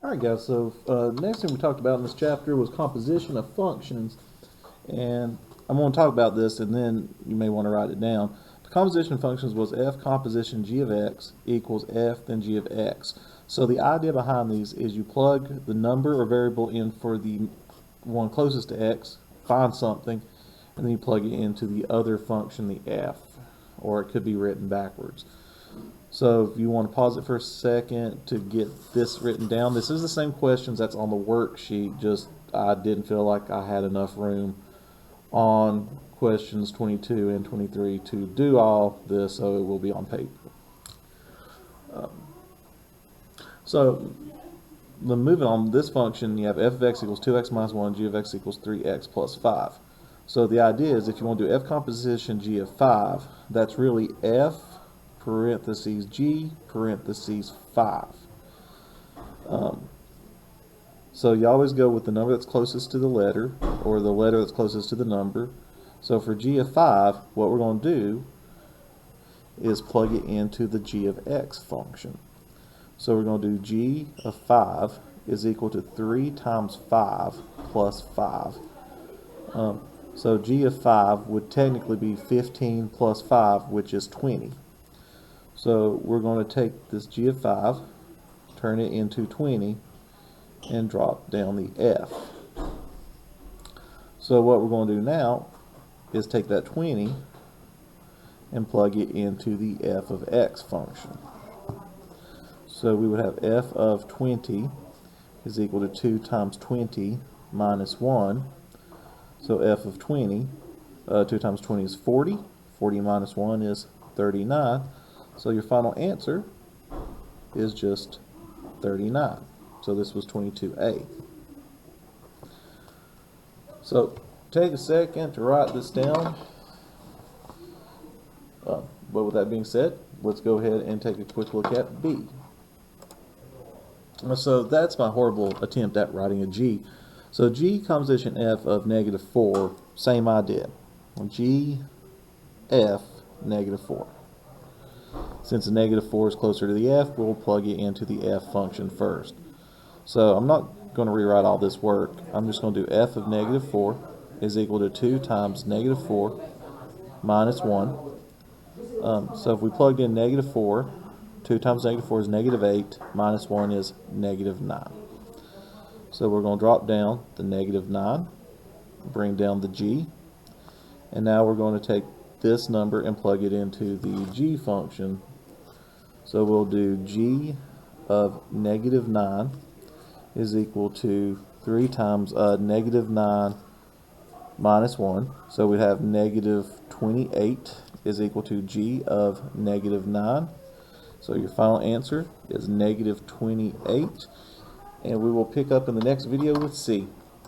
Alright guys, so next thing we talked about in this chapter was composition of functions, and I'm going to talk about this and then you may want to write it down. The composition of functions was f composition g of x equals f then g of x. So the idea behind these is you plug the number or variable in for the one closest to x, find something, and then you plug it into the other function, the f, or it could be written backwards. So if you want to pause it for a second to get this written down, this is the same questions that's on the worksheet, just I didn't feel like I had enough room on questions 22 and 23 to do all this, so it will be on paper. So moving on, this function, you have f of x equals 2x minus 1, g of x equals 3x plus 5. So the idea is if you want to do f composition g of 5, that's really f parentheses g parentheses 5. So you always go with the number that's closest to the letter, or the letter that's closest to the number. So for g of 5, what we're going to do is plug it into the g of x function. So we're going to do g of 5 is equal to 3 times 5 plus 5. So g of 5 would technically be 15 plus 5, which is 20. So we're going to take this g of 5, turn it into 20, and drop down the f. So what we're going to do now is take that 20 and plug it into the f of x function. So we would have f of 20 is equal to 2 times 20 minus 1. So f of 20, 2 times 20 is 40. 40 minus 1 is 39. So your final answer is just 39. So this was 22A. So take a second to write this down. But with that being said, let's go ahead and take a quick look at B. So that's my horrible attempt at writing a G. So G composition f of negative 4, same idea. G f negative 4. Since the negative 4 is closer to the f, we'll plug it into the f function first. So I'm not going to rewrite all this work. I'm just going to do f of negative 4 is equal to 2 times negative 4 minus 1. So if we plugged in negative 4, 2 times negative 4 is negative 8, minus 1 is negative 9. So we're going to drop down the negative 9, bring down the g, and now we're going to take this number and plug it into the g function. So we'll do g of negative 9 is equal to 3 times negative 9 minus 1. So we have negative 28 is equal to g of negative 9. So your final answer is negative 28. And we will pick up in the next video with C.